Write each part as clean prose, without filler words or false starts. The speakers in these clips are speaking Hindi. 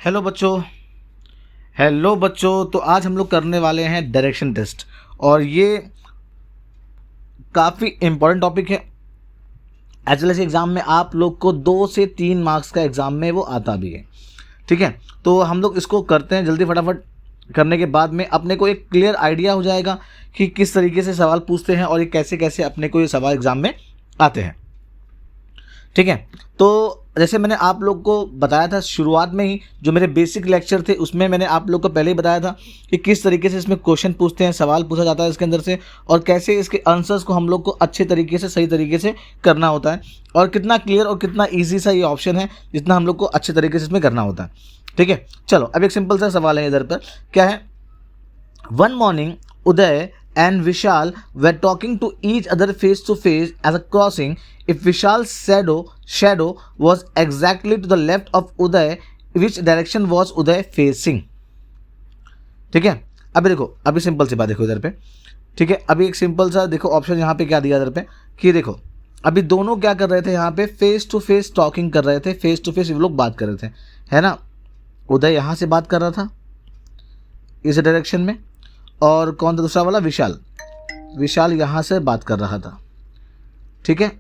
हेलो बच्चों। हेलो बच्चों, तो आज हम लोग करने वाले हैं डायरेक्शन टेस्ट और ये काफ़ी इम्पोर्टेंट टॉपिक है। एच एल एस एग्ज़ाम में आप लोग को 2 से 3 मार्क्स का एग्ज़ाम में वो आता भी है। ठीक है, तो हम लोग इसको करते हैं जल्दी फटाफट। करने के बाद में अपने को एक क्लियर आइडिया हो जाएगा कि किस तरीके से सवाल पूछते हैं और ये कैसे कैसे अपने को ये सवाल एग्ज़ाम में आते हैं। ठीक है, तो जैसे मैंने आप लोग को बताया था शुरुआत में ही, जो मेरे बेसिक लेक्चर थे उसमें मैंने आप लोग को पहले ही बताया था कि किस तरीके से इसमें क्वेश्चन पूछते हैं, सवाल पूछा जाता है इसके अंदर से, और कैसे इसके आंसर्स को हम लोग को अच्छे तरीके से सही तरीके से करना होता है, और कितना क्लियर और कितना ईजी सा ये ऑप्शन है जितना हम लोग को अच्छे तरीके से इसमें करना होता है। ठीक है, चलो अब एक सिंपल सा सवाल है इधर पर। क्या है? One morning Uday and Vishal were talking to each other face to face as a crossing. If Vishal's shadow was exactly to the left of Uday, which direction was Uday facing? ठीक है, अभी देखो, अभी सिंपल सी बात देखो इधर पे। ठीक है, अभी एक सिंपल सा देखो ऑप्शन यहाँ पे क्या दिया इधर पे कि देखो अभी दोनों क्या कर रहे थे, यहाँ पे फेस टू फेस टॉकिंग कर रहे थे, फेस टू फेस ये लोग बात कर रहे थे, है ना। उदय यहाँ से बात कर रहा था इस डायरेक्शन में, और कौन था दूसरा वाला? विशाल यहाँ से बात कर रहा था। ठीक है,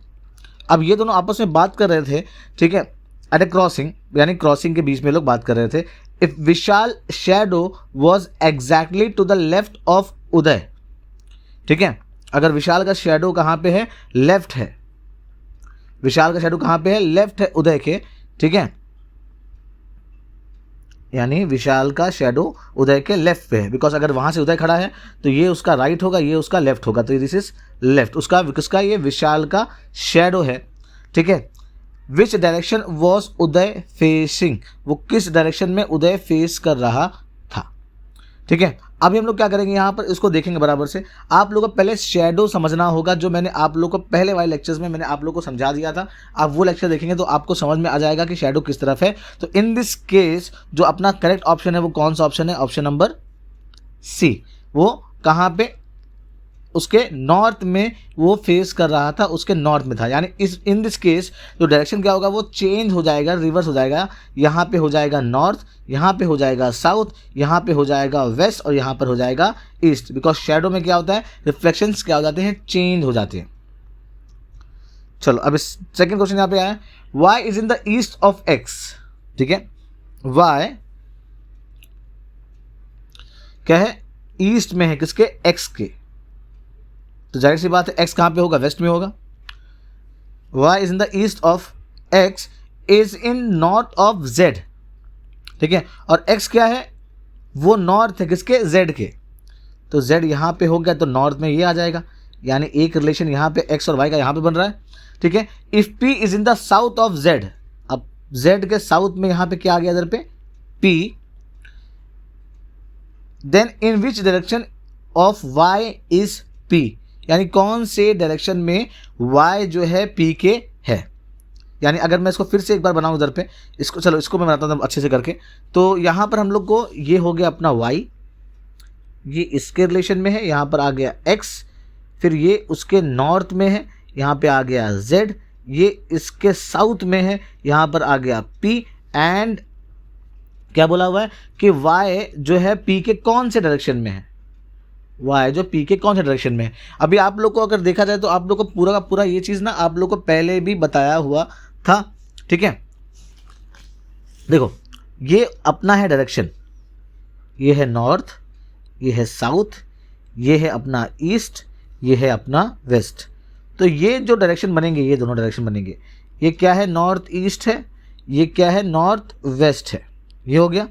अब ये दोनों आपस में बात कर रहे थे। ठीक है, एट ए क्रॉसिंग, यानी क्रॉसिंग के बीच में लोग बात कर रहे थे। If Vishal shadow was exactly to the left of Uday. ठीक है, अगर विशाल का शैडो कहाँ पे है? लेफ्ट है। विशाल का शैडो कहाँ पे है? लेफ्ट है उदय के। ठीक है, यानी विशाल का शैडो उदय के लेफ्ट पे है, बिकॉज अगर वहाँ से उदय खड़ा है तो ये उसका राइट होगा, ये उसका लेफ्ट होगा, तो दिस इज लेफ्ट। उसका ये विशाल का शैडो है। ठीक है, विच डायरेक्शन वॉज उदय फेसिंग? वो किस डायरेक्शन में उदय फेस कर रहा था? ठीक है, अभी हम लोग क्या करेंगे यहाँ पर, इसको देखेंगे बराबर से। आप लोगों को पहले शैडो समझना होगा, जो मैंने आप लोगों को पहले वाले लेक्चर्स में मैंने आप लोगों को समझा दिया था। आप वो लेक्चर देखेंगे तो आपको समझ में आ जाएगा कि शैडो किस तरफ है। तो इन दिस केस जो अपना करेक्ट ऑप्शन है वो कौन सा ऑप्शन है? Option number C. वो कहाँ पे? उसके नॉर्थ में वो फेस कर रहा था, उसके नॉर्थ में था। यानी इस इन दिस केस जो डायरेक्शन क्या होगा, वो चेंज हो जाएगा, रिवर्स हो जाएगा। यहाँ पे हो जाएगा नॉर्थ, यहाँ पे हो जाएगा साउथ, यहाँ पे हो जाएगा वेस्ट, और यहाँ पर हो जाएगा ईस्ट। बिकॉज शैडो में क्या होता है, रिफ्लेक्शंस क्या हो जाते हैं, चेंज हो जाते हैं। चलो अब इस सेकेंड क्वेश्चन यहाँ पे आया, Y is in the east of X. ठीक है, वाई क्या है? ईस्ट में है, किसके? एक्स के। तो जाहिर सी बात है एक्स कहाँ पे होगा? वेस्ट में होगा। Y is in the east of X is in north of Z. ठीक है, और एक्स क्या है? वो नॉर्थ है, किसके? जेड के। तो जेड यहाँ पे हो गया तो नॉर्थ में ये आ जाएगा, यानी एक रिलेशन यहाँ पे एक्स और वाई का यहाँ पे बन रहा है। ठीक है, if P is in the south of Z, अब जेड के साउथ में यहाँ पे क्या आ गया इधर पे? P. Then in which direction of Y is P, यानी कौन से डायरेक्शन में y जो है p के है। यानी अगर मैं इसको फिर से एक बार बनाऊं इधर पे, इसको चलो इसको मैं बनाता हूँ अच्छे से करके। तो यहाँ पर हम लोग को ये हो गया अपना y, ये इसके रिलेशन में है, यहाँ पर आ गया x, फिर ये उसके नॉर्थ में है, यहाँ पे आ गया z, ये इसके साउथ में है, यहाँ पर आ गया p, एंड क्या बोला हुआ है कि y जो है p के कौन से डायरेक्शन में है? वाई जो पी के कौन से डायरेक्शन में है। अभी आप लोग को अगर देखा जाए तो आप लोग को पूरा का पूरा ये चीज़ ना आप लोग को पहले भी बताया हुआ था। ठीक है, देखो ये अपना है डायरेक्शन, ये है नॉर्थ, ये है साउथ, ये है अपना ईस्ट, ये है अपना वेस्ट। तो ये जो डायरेक्शन बनेंगे, ये दोनों डायरेक्शन बनेंगे। ये क्या है? नॉर्थ ईस्ट है, ये क्या है? नॉर्थ वेस्ट है। ये हो गया।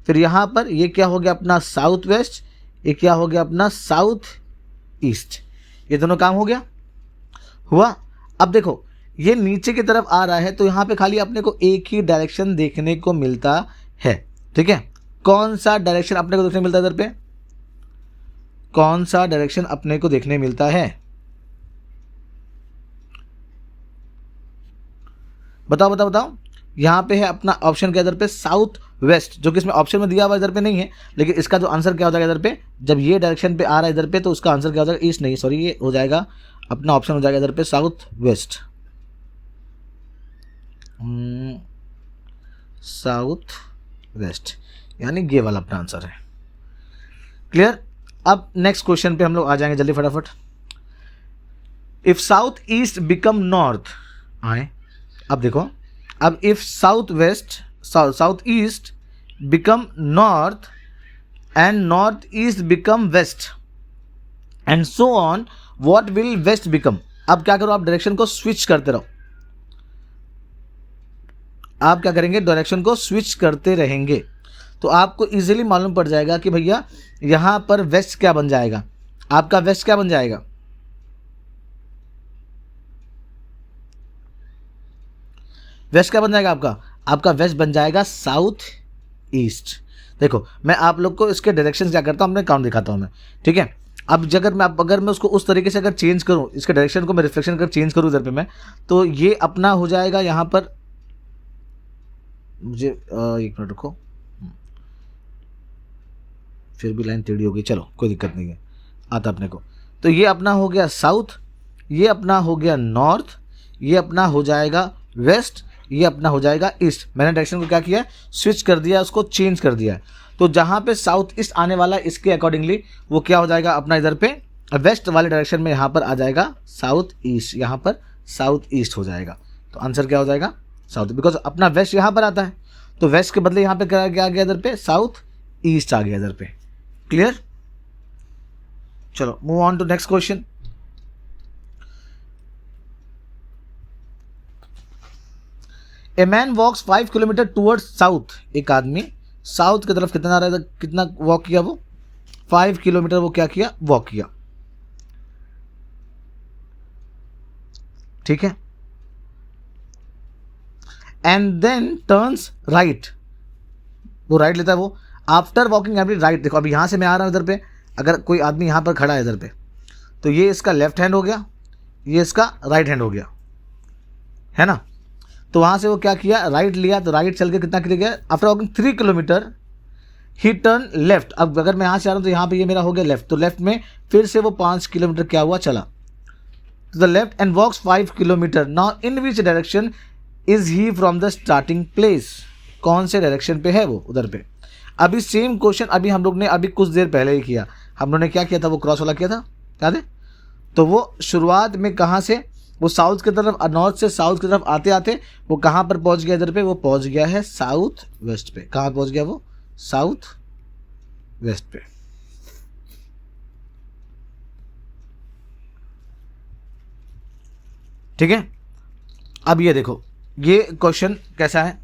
फिर यहाँ पर ये क्या हो गया? अपना साउथ वेस्ट। ये क्या हो गया? अपना साउथ ईस्ट। ये दोनों काम हो गया, हुआ। अब देखो ये नीचे की तरफ आ रहा है तो यहाँ पे खाली अपने को एक ही डायरेक्शन देखने को मिलता है। ठीक है, कौन सा डायरेक्शन अपने को देखने मिलता है इधर पे? कौन सा डायरेक्शन अपने को देखने मिलता है? बताओ बताओ बताओ। यहाँ पे है अपना ऑप्शन क्या इधर पे? साउथ वेस्ट, जो कि इसमें ऑप्शन में दिया हुआ इधर पे नहीं है, लेकिन इसका जो आंसर क्या हो जाएगा इधर पे, जब ये डायरेक्शन पे आ रहा है इधर पे तो उसका आंसर क्या हो जाएगा? ईस्ट नहीं, सॉरी, ये हो जाएगा अपना ऑप्शन हो जाएगा इधर पे साउथ वेस्ट। साउथ वेस्ट, यानी ये वाला अपना आंसर है। क्लियर। अब नेक्स्ट क्वेश्चन पे हम लोग आ जाएंगे जल्दी फटाफट। If south east become north, आए अब देखो, अब if south west south east become north and north east become west and so on, what will west become. अब क्या करो, आप डायरेक्शन को स्विच करते रहो। आप क्या करेंगे, डायरेक्शन को स्विच करते रहेंगे तो आपको इजीली मालूम पड़ जाएगा कि भैया यहां पर वेस्ट क्या बन जाएगा। आपका वेस्ट क्या बन जाएगा, वेस्ट क्या बन जाएगा आपका, आपका वेस्ट बन जाएगा साउथ ईस्ट। देखो मैं आप लोग को इसके डायरेक्शन क्या करता हूँ, अपने काउंट दिखाता हूँ मैं, ठीक है। अब अगर मैं उसको उस तरीके से अगर चेंज करूँ, इसके डायरेक्शन को मैं रिफ्लेक्शन कर चेंज करूँ इधर पे मैं, तो ये अपना हो जाएगा यहाँ पर, मुझे एक मिनट रुको, फिर भी लाइन टेढ़ी हो गई, चलो कोई दिक्कत नहीं है, आता अपने को। तो ये अपना हो गया साउथ, ये अपना हो गया नॉर्थ, ये अपना हो जाएगा वेस्ट, ये अपना हो जाएगा ईस्ट। मैंने डायरेक्शन को क्या किया, स्विच कर दिया, उसको चेंज कर दिया। तो जहाँ पे साउथ ईस्ट आने वाला है इसके अकॉर्डिंगली वो क्या हो जाएगा अपना इधर पे वेस्ट वाले डायरेक्शन में, यहाँ पर आ जाएगा साउथ ईस्ट, यहाँ पर साउथ ईस्ट हो जाएगा। तो आंसर क्या हो जाएगा, साउथ, बिकॉज अपना वेस्ट यहाँ पर आता है तो वेस्ट के बदले यहाँ पे क्या आ गया, इधर पे साउथ ईस्ट आ गया इधर पे। क्लियर। चलो move on to next question. A man walks 5 kilometre towards south, एक आदमी साउथ की तरफ कितना वॉक किया, वो 5 किलोमीटर वो क्या किया, वॉक किया, ठीक है। एंड देन टर्न्स राइट, वो राइट लेता है वो आफ्टर वॉकिंग एवरी राइट। देखो अभी यहां से मैं आ रहा हूं इधर पे, अगर कोई आदमी यहां पर खड़ा है इधर पे, तो ये इसका लेफ्ट हैंड हो गया, ये इसका राइट हैंड हो गया, है ना। तो वहां से वो क्या किया, राइट लिया, तो राइट चल के कितना गया, आफ्टर वॉकिंग 3 किलोमीटर ही टर्न लेफ्ट। अब अगर मैं यहाँ से आ रहा हूँ तो यहाँ पे ये मेरा हो गया लेफ्ट, तो लेफ्ट में फिर से वो 5 किलोमीटर क्या हुआ, चला to the left and walks 5 kilometre. Now in which direction is he from the starting place, कौन से डायरेक्शन पे है वो, उधर पे। अभी सेम क्वेश्चन अभी हम लोग ने अभी कुछ देर पहले ही किया, हम लोग ने क्या किया था, वो क्रॉस वाला किया था, याद है। तो वो शुरुआत में कहाँ से, वो साउथ की तरफ, नॉर्थ से साउथ की तरफ आते आते वो कहाँ पर पहुँच गया, इधर पे वो पहुँच गया है साउथ वेस्ट पे। कहाँ पहुँच गया वो, साउथ वेस्ट पे। ठीक है। अब ये देखो ये क्वेश्चन कैसा है।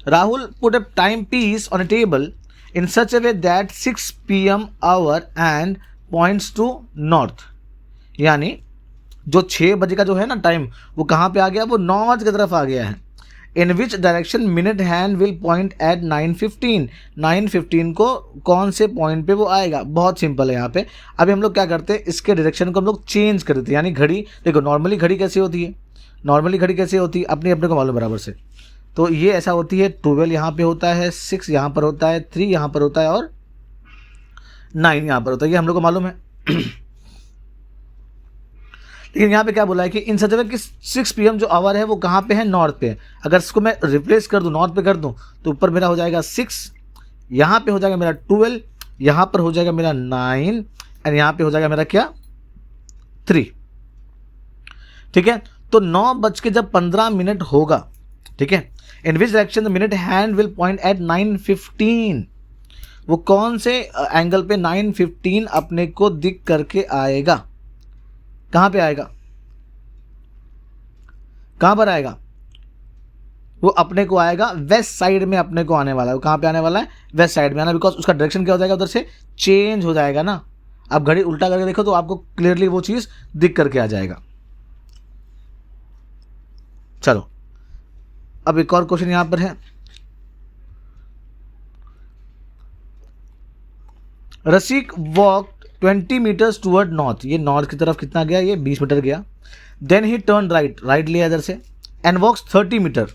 Rahul put a time piece on a table in such a way that 6 PM hour and points to north, यानी जो 6 बजे का जो है ना टाइम, वो कहाँ पे आ गया, वो नॉर्थ की तरफ आ गया है। In which direction minute hand will point at 9:15, 9:15 को कौन से पॉइंट पे वो आएगा। बहुत सिंपल है यहाँ पे। अभी हम लोग क्या करते हैं, इसके डायरेक्शन को हम लोग चेंज कर देते हैं, यानी घड़ी देखो नॉर्मली घड़ी कैसे होती है, नॉर्मली घड़ी कैसे होती है अपने को मालूम बराबर से। तो ये ऐसा होती है, 12 यहाँ पे होता है, 6 यहाँ पर होता है, 3 यहाँ पर होता है और 9 यहाँ पर होता है, ये हम लोग को मालूम है। लेकिन यहाँ पे क्या बोला है कि इन सच वे कि 6 PM जो आवर है वो कहाँ पे है, नॉर्थ पे है। अगर इसको मैं रिप्लेस कर दूँ, नॉर्थ पे कर दूँ, तो ऊपर मेरा हो जाएगा 6, यहाँ पे हो जाएगा मेरा 12, यहाँ पर हो जाएगा मेरा 9 एंड यहाँ पे हो जाएगा मेरा क्या, 3। ठीक है। तो 9:15 होगा, ठीक है। In which direction the minute hand will point at 9:15, वो कौन से एंगल पे 9:15 अपने को दिख करके आएगा, कहाँ पे आएगा, कहाँ पर आएगा, वो अपने को आएगा वेस्ट साइड में अपने को आने वाला है। वो कहाँ पे आने वाला है, वेस्ट साइड में आना, बिकॉज उसका डायरेक्शन क्या हो जाएगा, उधर से चेंज हो जाएगा ना। अब घड़ी उल्टा करके देखो तो आपको क्लियरली वो चीज़ दिख करके आ जाएगा। चलो अब एक और क्वेश्चन यहां पर है। Rasik walk 20 metres towards north, ये नॉर्थ की तरफ कितना गया, ये 20 मीटर गया। Then he turn right, right लिया इधर से, एंड वॉक्स 30 मीटर,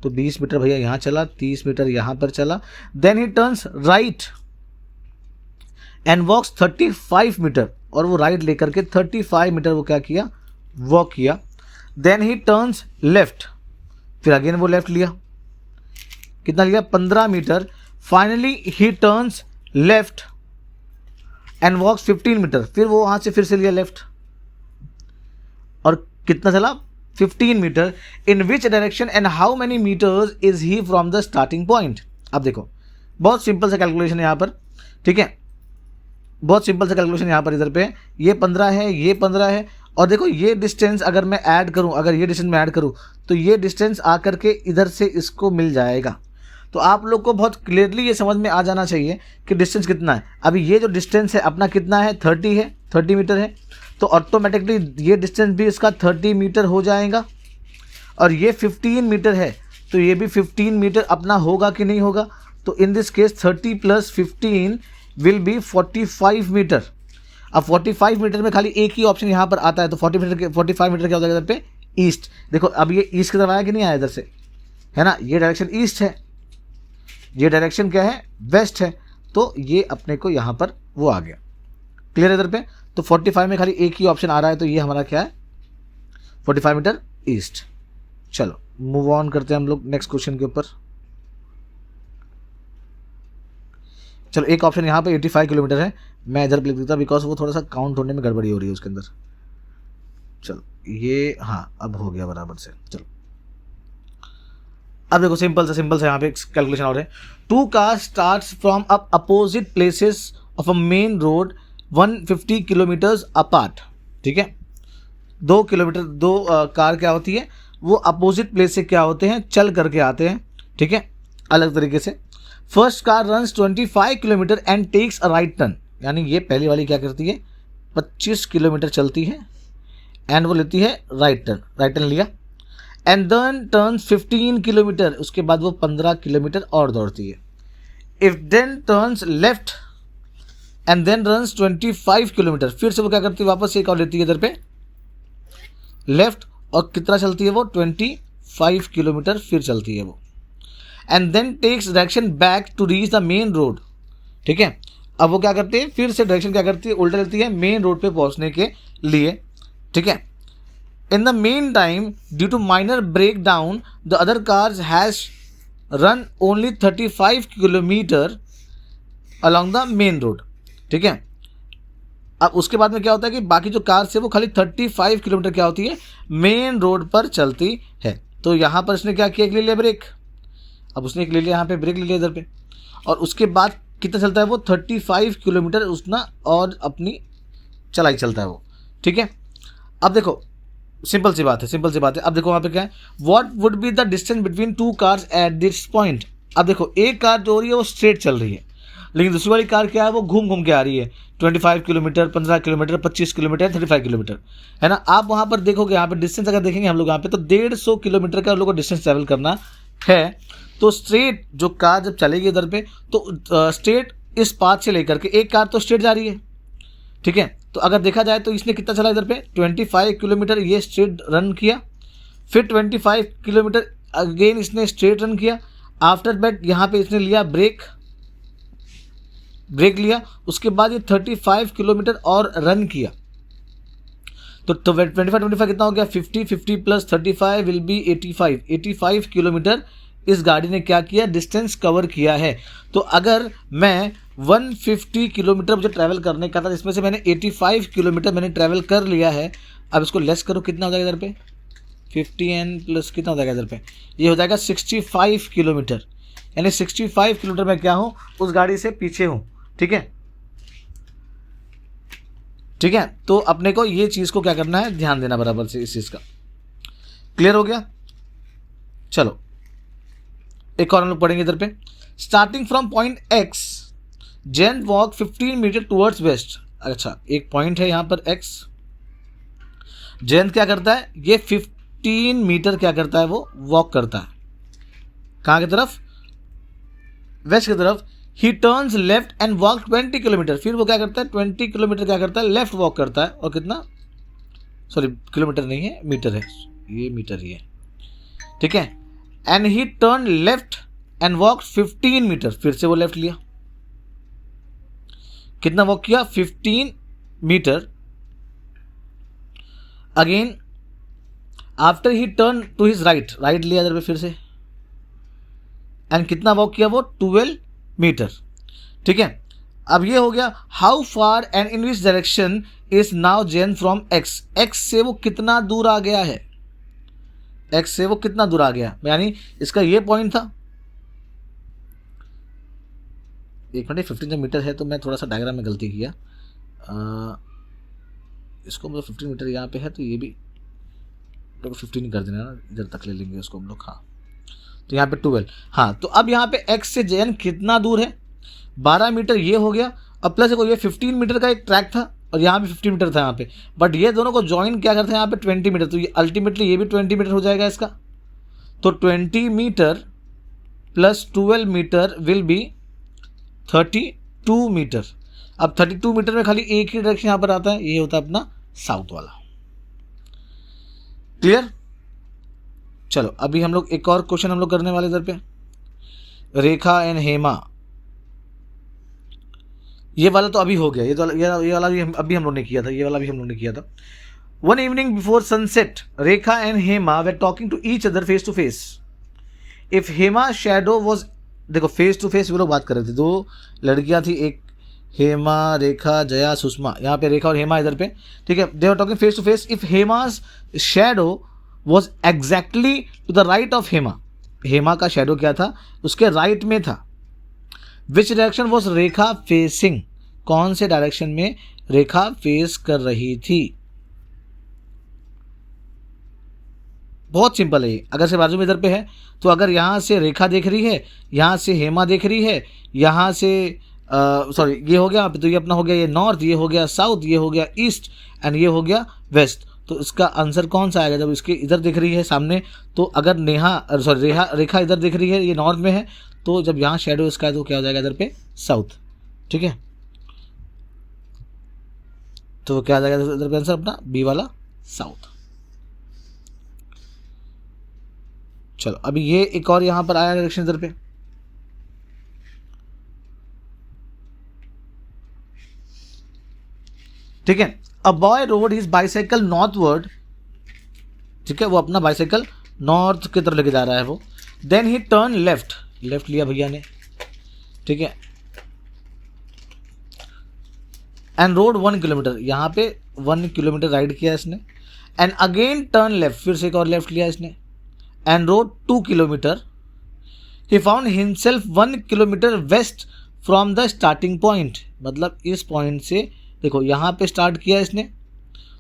तो 20 मीटर भैया यहाँ चला, 30 मीटर यहाँ पर चला। Then he turns right and walks 35 metre, और वो राइट लेकर के 35 मीटर वो क्या किया, वॉक किया। देन ही टर्न्स लेफ्ट, फिर अगेन वो लेफ्ट लिया, कितना लिया 15 metre. Finally he turns left and walks 15 metre, फिर वो वहाँ से फिर से लिया लेफ्ट और कितना चला 15 metre. In which direction and how many metres is he from the starting point. अब देखो बहुत सिंपल सा कैलकुलेशन है यहाँ पर, ठीक है, बहुत सिंपल सा कैलकुलेशन यहाँ पर इधर पे ये 15 है, ये 15 है और देखो ये डिस्टेंस अगर मैं ऐड करूँ, अगर ये डिस्टेंस मैं ऐड करूँ तो ये डिस्टेंस आकर के इधर से इसको मिल जाएगा। तो आप लोग को बहुत क्लियरली ये समझ में आ जाना चाहिए कि डिस्टेंस कितना है। अभी ये जो डिस्टेंस है अपना कितना है 30 है, 30 मीटर है, तो ऑटोमेटिकली ये डिस्टेंस भी इसका 30 मीटर हो जाएगा और ये 15 मीटर है तो ये भी 15 मीटर अपना होगा कि नहीं होगा। तो in this case 30 + 15 will be 45 metre. अब 45 मीटर में खाली एक ही ऑप्शन यहाँ पर आता है, तो 45 मीटर क्या हो जाएगा इधर पे ईस्ट। देखो अब ये ईस्ट की तरफ आया कि नहीं आया इधर से, है ना, ये डायरेक्शन ईस्ट है, ये डायरेक्शन क्या है वेस्ट है, तो ये अपने को यहाँ पर वो आ गया। क्लियर है इधर पे। तो 45 में खाली एक ही ऑप्शन आ रहा है, तो ये हमारा क्या है 45 मीटर ईस्ट। चलो मूव ऑन करते हैं हम लोग नेक्स्ट क्वेश्चन के ऊपर। चलो एक ऑप्शन यहाँ पे 85 किलोमीटर है, मैं इधर लिख देता बिकॉज वो थोड़ा सा काउंट होने में गड़बड़ी हो रही है उसके अंदर। चलो ये हाँ अब हो गया बराबर से। चलो अब देखो सिंपल से यहाँ पे कैलकुलेशन और है। 2 cars starts from up opposite places of a main road 150 kilometres apart, ठीक है। 2 किलोमीटर दो कार क्या होती है वो अपोजिट प्लेस से क्या होते हैं चल करके आते हैं, ठीक है, अलग तरीके से। First car runs 25 kilometre and takes a right turn, यानी ये पहली वाली क्या करती है 25 किलोमीटर चलती है एंड वो लेती है राइट टर्न लिया एंड देन टर्न्स 15 किलोमीटर, उसके बाद वो 15 किलोमीटर और दौड़ती है। If then turns left and then runs 25 kilometre, फिर से वो क्या करती है वापस एक और लेती है इधर पे लेफ्ट और कितना चलती है वो 25 किलोमीटर फिर चलती है वो and then takes direction back to reach the main road, ठीक है। अब वो क्या करती है फिर से डायरेक्शन क्या करती है उल्टा लेती है मेन रोड पे पहुंचने के लिए, ठीक है। In the main time due to minor break down the other cars has run only 35 kilometre along the main road, ठीक है। अब उसके बाद में क्या होता है कि बाकी जो कार है वो खाली 35 किलोमीटर क्या होती है मेन रोड पर चलती है। तो यहाँ पर इसने क्या किया एक ले लिया ब्रेक, अब उसने एक ले लिया यहाँ पे ब्रेक ले लिया इधर पे और उसके बाद कितना चलता है वो 35 किलोमीटर उसना और अपनी चलाई चलता है वो, ठीक है। अब देखो सिंपल सी बात है। अब देखो वहाँ पे क्या है what would be the distance between 2 cars at this point. अब देखो एक कार जो हो रही है वो स्ट्रेट चल रही है, लेकिन दूसरी वाली कार क्या है वो घूम के आ रही है 25 किलोमीटर 15 किलोमीटर 25 किलोमीटर 35 किलोमीटर, है ना। आप वहाँ पर देखोगे यहाँ पे डिस्टेंस अगर देखेंगे हम लोग यहाँ पे तो 150 किलोमीटर का हम लोग को डिस्टेंस ट्रैवल करना है। तो स्ट्रेट जो कार जब चलेगी इधर पे तो स्ट्रेट इस पाथ से लेकर के एक कार तो स्ट्रेट जा रही है, ठीक है। तो अगर देखा जाए तो इसने कितना चला इधर पे 25 किलोमीटर ये स्ट्रेट रन किया, फिर 25 किलोमीटर अगेन इसने स्ट्रेट रन किया। आफ्टर दैट यहाँ पे इसने लिया ब्रेक लिया, उसके बाद ये 35 किलोमीटर और रन किया। तो 25 कितना हो गया 50 प्लस 35 विल बी 85 किलोमीटर इस गाड़ी ने क्या किया डिस्टेंस कवर किया है। तो अगर मैं 150 किलोमीटर मुझे ट्रैवल करने का था जिसमें से मैंने 85 किलोमीटर मैंने ट्रैवल कर लिया है। अब इसको लेस करो कितना हो जाएगा इधर पे 50 प्लस कितना हो जाएगा इधर पे ये हो जाएगा 65 किलोमीटर, यानी 65 किलोमीटर मैं क्या हूँ उस गाड़ी से पीछे हूँ, ठीक है। तो अपने को ये चीज़ को क्या करना है ध्यान देना बराबर से इस चीज़ का। क्लियर हो गया। चलो एक और हम लोग पढ़ेंगे इधर पे। Starting from point X Jain walk 15 metre towards west. अच्छा एक पॉइंट है यहाँ पर एक्स, जैन क्या करता है ये 15 मीटर क्या करता है वो वॉक करता है कहाँ की तरफ वेस्ट की तरफ। ही turns left and walk 20 kilometre, फिर वो क्या करता है 20 किलोमीटर क्या करता है लेफ्ट वॉक करता है और कितना सॉरी किलोमीटर नहीं है मीटर है ये मीटर ही है, ठीक है। And he turn left and walk 15 metre, फिर से वो लेफ्ट लिया, कितना वॉक किया 15 metre. Again after he turn to his right लिया इधर पे फिर से एंड कितना वॉक किया वो 12 मीटर। ठीक है, अब ये हो गया how far and in which direction is now Jayant from x, x से वो कितना दूर आ गया है, एक्स से वो कितना दूर आ गया, यानी इसका ये पॉइंट था। एक मिनट, 15 मीटर है तो मैं थोड़ा सा डायग्राम में गलती किया, इसको मतलब 15 मीटर यहाँ पे है तो ये भी तो 15 ही कर देना ना, इधर तक ले लेंगे उसको हम लोग। हाँ, तो यहाँ पे 12। हाँ, तो अब यहाँ पे x से जयन कितना दूर है, 12 मीटर ये हो गया। अब प्लस ये 15 मीटर का एक ट्रैक था और यहाँ पे 15 मीटर था यहाँ पे, बट ये दोनों को ज्वाइन क्या करते हैं यहाँ पे 20 मीटर, तो ये अल्टीमेटली ये भी 20 मीटर हो जाएगा इसका। तो 20 metre plus 12 metre will be 32 metre. अब 32 मीटर में खाली एक ही डायरेक्शन यहाँ पर आता है, ये होता है अपना साउथ वाला। क्लियर? चलो अभी हम लोग एक और क्वेश्चन हम लोग करने वाले इधर पे, रेखा एंड हेमा। ये वाला तो अभी हो गया, ये वाला भी अभी हम लोग ने किया था, ये वाला भी हम लोग ने किया था। One evening before sunset Rekha and Hema were talking to each other face to face. If Hema shadow was, देखो फेस टू फेस वो लोग बात कर रहे थे, दो लड़कियां थी, एक हेमा, रेखा, जया, सुषमा, यहाँ पे रेखा और हेमा इधर पे। ठीक है, they were talking face to face. If Hema's shadow was exactly to the right of Hema, Hema का शैडो क्या था, उसके राइट में था। Which direction was Rekha facing, कौन से डायरेक्शन में रेखा फेस कर रही थी। बहुत सिंपल है ये, अगर से बाजू में इधर पे है तो अगर यहाँ से रेखा देख रही है, यहाँ से हेमा देख रही है, यहाँ से सॉरी ये हो गया, तो ये अपना हो गया ये नॉर्थ, ये हो गया साउथ, ये हो गया ईस्ट एंड ये हो गया वेस्ट। तो इसका आंसर कौन सा आएगा, जब इसके इधर दिख रही है सामने, तो अगर रेखा इधर दिख रही है, ये नॉर्थ में है, तो जब यहाँ शेडो इसका है तो क्या हो जाएगा इधर पे साउथ। ठीक है, तो क्या आ जाएगा इधर पे आंसर अपना बी वाला साउथ। चलो अभी ये एक और यहाँ पर आया डायरेक्शन इधर पे, ठीक है। A boy road his bicycle northward, ठीक है, वो अपना बाइसाइकिल नॉर्थ की तरफ लेके जा रहा है वो। Then he turn left, left लिया भैया ने, ठीक है, एंड रोड 1 किलोमीटर, यहाँ पे 1 किलोमीटर राइड किया इसने। एंड अगेन टर्न लेफ्ट, फिर से एक और लेफ्ट लिया इसने, and road 2 kilometre. He found himself 1 kilometre west from the starting point, मतलब इस पॉइंट से देखो यहाँ पे स्टार्ट किया इसने,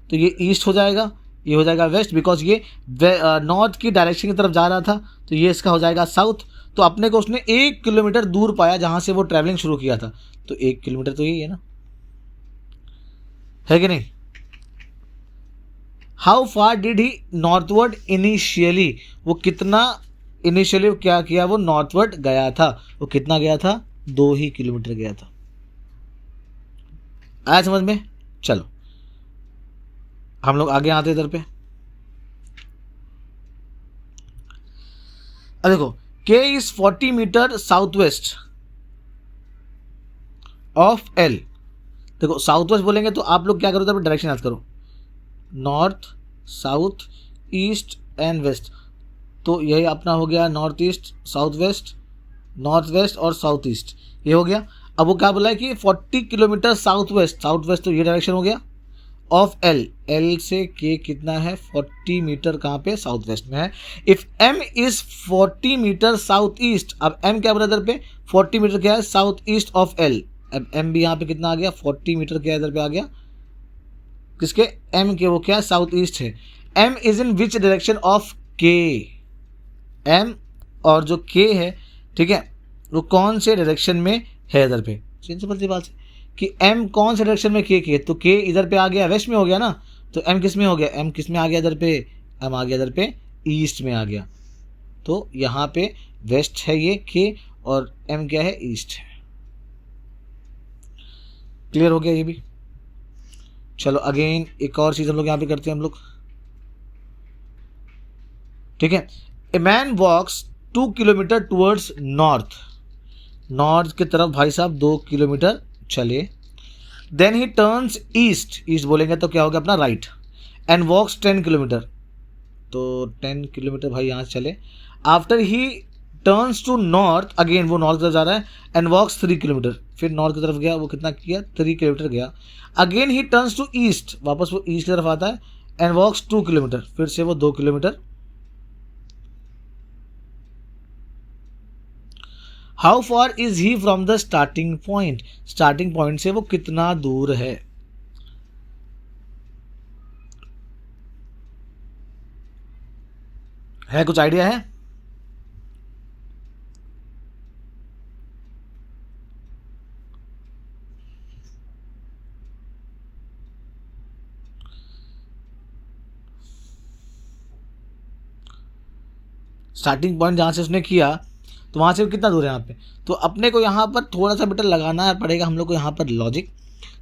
तो ये ईस्ट हो जाएगा, ये हो जाएगा वेस्ट, बिकॉज ये नॉर्थ की डायरेक्शन की तरफ जा रहा था, तो ये इसका हो जाएगा साउथ। तो अपने को उसने 1 किलोमीटर दूर पाया जहाँ से वो ट्रैवलिंग शुरू किया था, तो 1 किलोमीटर तो यही है ना, है कि नहीं। How far did he northward initially, वो कितना इनिशियली क्या किया, वो नॉर्थवर्ड गया था, वो कितना गया था, 2 ही किलोमीटर गया था। आया समझ में? चलो हम लोग आगे आते इधर पे। अब देखो K is 40 metre south west of L। देखो साउथ वेस्ट बोलेंगे तो आप लोग क्या करो, डायरेक्शन याद करो, north, south, east and west. तो यही अपना हो गया north east, south west, north west और साउथ ईस्ट, ये हो गया। अब वो क्या बोला है कि 40 kilometre south west, south west तो ये डायरेक्शन हो गया, ऑफ L, L से K कितना है 40 मीटर, कहाँ पे, साउथ वेस्ट में है। If M is 40 metre south east, अब M क्या बोला इधर पे, 40 मीटर क्या है साउथ ईस्ट ऑफ L। अब M भी यहाँ पे कितना आ गया, 40 मीटर क्या इधर पे आ गया, किसके, M के, वो क्या है साउथ ईस्ट है। M is in which direction of K, M और जो K है, ठीक है, वो कौन से डायरेक्शन में है इधर पे, सिंपल सी बात है कि M कौन से डायरेक्शन में K की है, तो K इधर पे आ गया, वेस्ट में हो गया ना, तो M किस में हो गया, M किस में आ गया इधर पे, M आ गया इधर पे ईस्ट में आ गया, तो यहाँ पे वेस्ट है ये K और M क्या है, ईस्ट है। क्लियर हो गया ये भी। चलो अगेन एक और चीज़ हम लोग यहाँ पे करते हैं हम लोग, ठीक है। A man walks 2 kilometre towards north, north की तरफ भाई साहब 2 किलोमीटर चले। Then he turns east, east बोलेंगे तो क्या हो गया अपना राइट, एंड वॉक्स 10 किलोमीटर, तो 10 किलोमीटर भाई यहाँ से चले। After he turns to north, again वो नॉर्थ की तरफ जा रहा है, एंड वॉक्स 3 किलोमीटर, फिर नॉर्थ की तरफ गया, वो कितना किया 3 किलोमीटर गया, again he turns to east, वापस वो ईस्ट की तरफ आता है, एंड वॉक्स 2 किलोमीटर, फिर से वो 2 kilometre. How far is he from the starting point, starting point से वो कितना दूर है। कुछ आइडिया है? स्टार्टिंग पॉइंट जहाँ से उसने किया तो वहाँ से कितना दूर है यहाँ पे, तो अपने को यहाँ पर थोड़ा सा बेटा लगाना पड़ेगा हम लोग को यहाँ पर लॉजिक।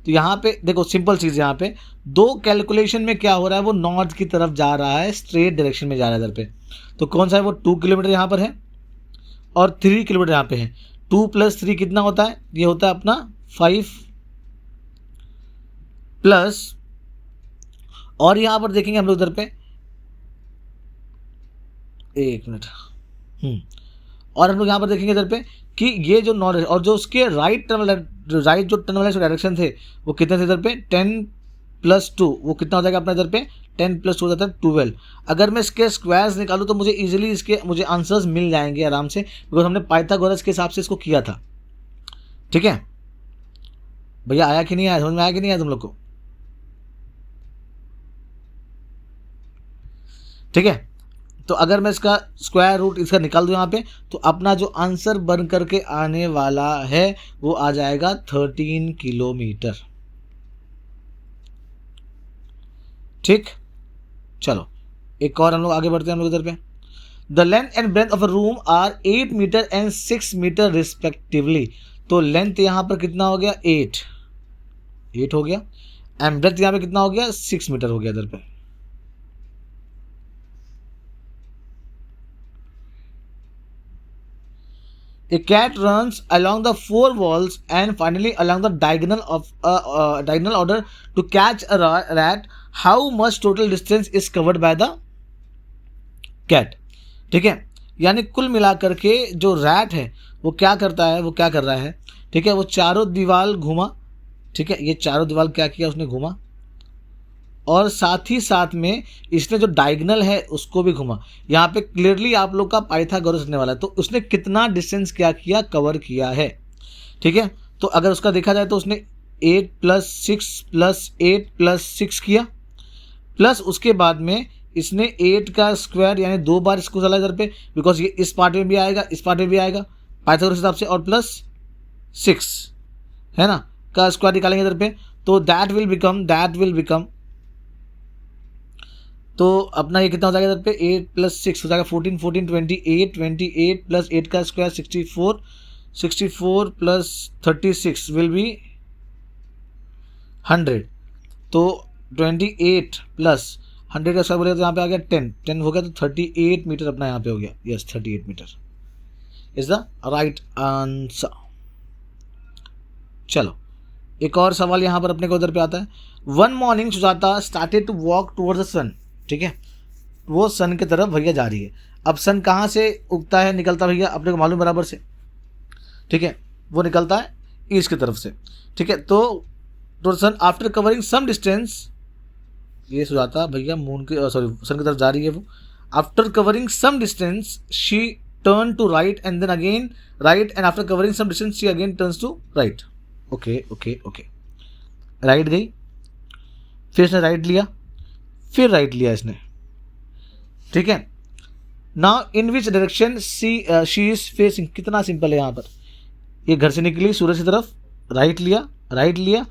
तो यहाँ पे देखो सिंपल चीज़, यहाँ पे 2 कैलकुलेशन में क्या हो रहा है, वो नॉर्थ की तरफ जा रहा है, स्ट्रेट डायरेक्शन में जा रहा है इधर पे। तो कौन सा है वो 2 किलोमीटर यहाँ पर है और 3 किलोमीटर यहाँ पे है। 2 + 3 कितना होता है, ये होता है अपना 5 प्लस, और यहाँ पर देखेंगे हम लोग इधर पे, एक मिनट, और हम लोग यहाँ पर देखेंगे इधर पे कि ये जो नॉर्थ और जो उसके राइट जो टर्न वाले डायरेक्शन थे वो कितने थे इधर पे 10 + 2, वो कितना हो जाएगा अपना इधर पे 10 + 2 हो जाता है 12। अगर मैं इसके स्क्वायर्स निकालूँ तो मुझे इजीली मुझे आंसर्स मिल जाएंगे आराम से, बिकॉज हमने पाइथागोरस के हिसाब से इसको किया था। ठीक है भैया, आया कि नहीं आया, समझ में आया कि नहीं आया तुम लोग को? ठीक है, तो अगर मैं इसका स्क्वायर रूट इसका निकाल दूँ यहाँ पे, तो अपना जो आंसर बन करके आने वाला है वो आ जाएगा 13 किलोमीटर। ठीक, चलो एक और हम लोग आगे बढ़ते हैं हम लोग इधर पे। The length and breadth of a room are 8 metre and 6 metre respectively. तो लेंथ यहाँ पर कितना हो गया 8 हो गया, एंड ब्रेथ यहाँ पे कितना हो गया 6 मीटर हो गया इधर पे। A cat runs along the 4 walls and finally along the diagonal order to catch a rat. How much total distance is covered by the cat? ठीक है, यानी कुल मिलाकर के जो रैट है वो क्या करता है, वो क्या कर रहा है, ठीक है, वो चारों दीवार घूमा। ठीक है, ये चारों दीवार क्या किया उसने घूमा, और साथ ही साथ में इसने जो डायगोनल है उसको भी घुमा। यहाँ पे क्लियरली आप लोग का पाइथागोरस होने वाला है, तो उसने कितना डिस्टेंस क्या किया, कवर किया है। ठीक है, तो अगर उसका देखा जाए तो उसने 8 + 6 + 8 + 6 किया, प्लस उसके बाद में इसने 8 का स्क्वायर यानी 2 बार इसको चला इधर पे, बिकॉज ये इस पार्ट में भी आएगा, इस पार्ट में भी आएगा पाइथागोरस हिसाब से, और प्लस 6 है ना का स्क्वायर निकालेंगे इधर पे, तो दैट विल बिकम तो अपना ये कितना हो जाएगा इधर पे 8 + 6 हो जाएगा 14 28 + 8 का स्क्वायर 64 + 36 विल बी 100। तो 28 + 100 का स्क्वायर बोलेगा तो यहाँ पे आ गया 10 हो गया, तो 38 मीटर अपना यहाँ पे हो गया। Yes, 38 metre is the right answer. चलो एक और सवाल यहाँ पर अपने को उधर पे आता है। One morning Sujata started to walk towards the sun. ठीक है, वो सन की तरफ भैया जा रही है। अब सन कहाँ से उगता है, निकलता भैया अपने को मालूम बराबर से। ठीक है, वो निकलता है ईस्ट की तरफ से। ठीक है, तो सन आफ्टर कवरिंग सम डिस्टेंस, ये सुजाता भैया मून की सन की तरफ जा रही है। वो after covering some distance she turn to right and then again right, and after covering some distance she again turns to right. Okay, right गई, फिर इसने राइट लिया, फिर राइट लिया इसने। ठीक है, now in which direction she is facing. कितना सिंपल है यहाँ पर, ये घर से निकली सूरज की तरफ, राइट लिया।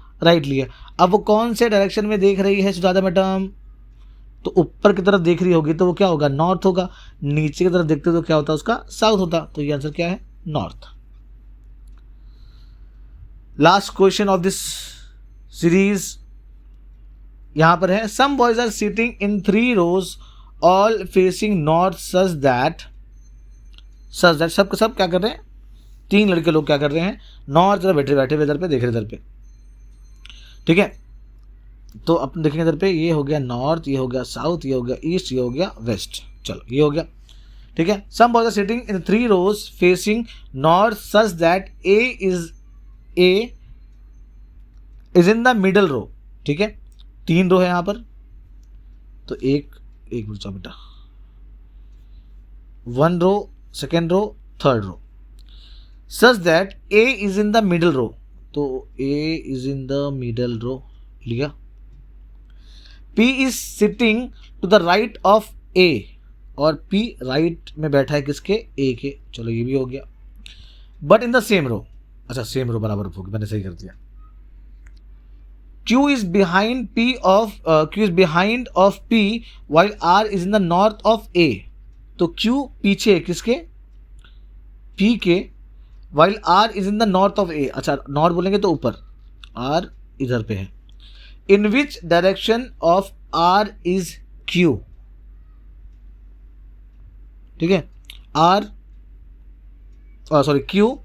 अब वो कौन से डायरेक्शन में देख रही है सुजाता मैडम, तो ऊपर की तरफ देख रही होगी तो वो क्या होगा, नॉर्थ होगा। नीचे की तरफ देखते तो क्या होता, उसका साउथ होता। तो ये आंसर क्या है, north. Last question of this series यहां पर है। Some boys are sitting in 3 rows all facing north such that सब क्या कर रहे हैं, 3 लड़के लोग क्या कर रहे हैं, नॉर्थ तरफ बैठे इधर पे देख रहे इधर पे। ठीक है, तो अपन देखेंगे इधर पे, ये हो गया नॉर्थ, ये हो गया साउथ, ये हो गया ईस्ट, ये हो गया वेस्ट। चलो ये हो गया। ठीक है, some boys are sitting in 3 rows facing north such that A is in the middle row. ठीक है, 3 रो है यहाँ पर, तो एक मिनट चाहो बेटा, 1 row, 2nd row, 3rd row, such that A is in the middle row, तो A is in the middle row लिया। P is sitting to the right of A, और P राइट में बैठा है किसके, A के, चलो ये भी हो गया। But in the same row, अच्छा सेम रो बराबर होगी, मैंने सही कर दिया। Q is behind of P while R is in the north of A, तो Q पीछे है किसके, P के, while R is in the north of A, अच्छा नॉर्थ बोलेंगे तो ऊपर, R इधर पे है। In which direction of R is Q, ठीक है, Q,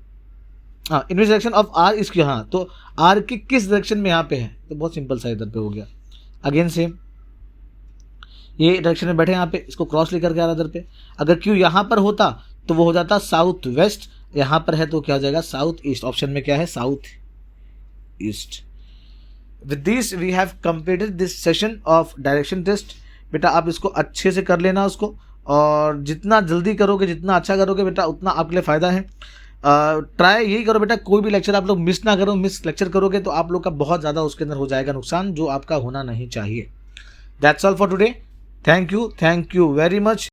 हाँ, in which direction of R is Q, हाँ, तो R की किस डायरेक्शन में यहाँ पे है, तो बहुत सिंपल सा इधर पे हो गया। अगेन सेम, ये डायरेक्शन में बैठे यहाँ पे, इसको क्रॉस लेकर के आ रहा इधर पे। अगर Q यहाँ पर होता तो वो हो जाता साउथ वेस्ट, यहाँ पर है तो क्या हो जाएगा साउथ ईस्ट। ऑप्शन में क्या है, south east. With this we have completed this session of direction test. बेटा आप इसको अच्छे से कर लेना उसको, और जितना जल्दी करोगे, जितना अच्छा करोगे बेटा, उतना आपके लिए फ़ायदा है। ट्राई यही करो बेटा, कोई भी लेक्चर आप लोग मिस ना करो। मिस लेक्चर करोगे तो आप लोग का बहुत ज़्यादा उसके अंदर हो जाएगा नुकसान, जो आपका होना नहीं चाहिए। That's all for today. Thank you very much.